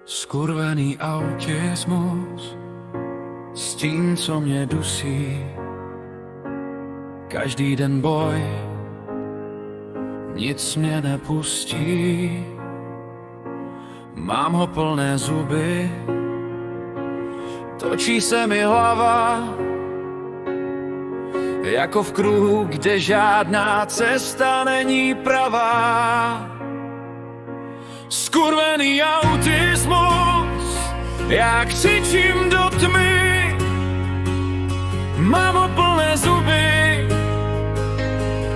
Skurvený autismus s tím, co mě dusí. Každý den boj, nic mě nepustí. Mám ho plné zuby, točí se mi hlava, jako v kruhu, kde žádná cesta není pravá. Skurvený autismus, já křičím do tmy, mám ho plné zuby,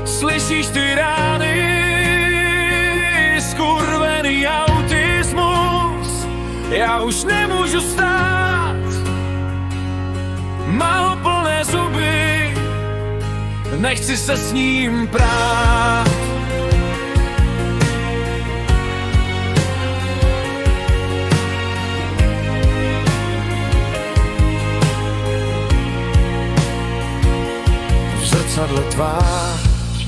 slyšíš ty rány. Skurvený autismus, já už nemůžu stát, mám ho plné zuby, nechci se s ním prát. V zrcadle tvář,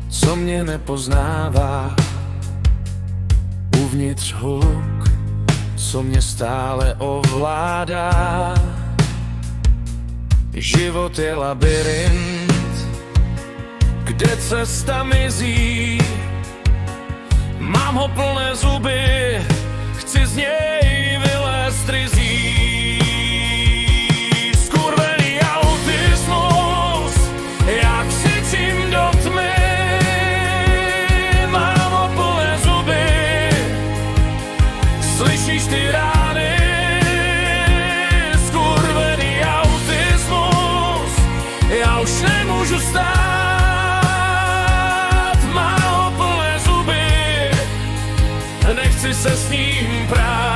co mě nepoznává, uvnitř hluk, co mě stále ovládá. Život je labyrint, kde cesta mizí. Mám ho plné zuby, chci z něj vylézt ryzí. Skurvený autismus, já křičím do tmy, mám ho plné zuby, slyšíš ty rány. Skurvený autismus, já už nemůžu stát, mám ho plné zuby, nechci se s ním prát.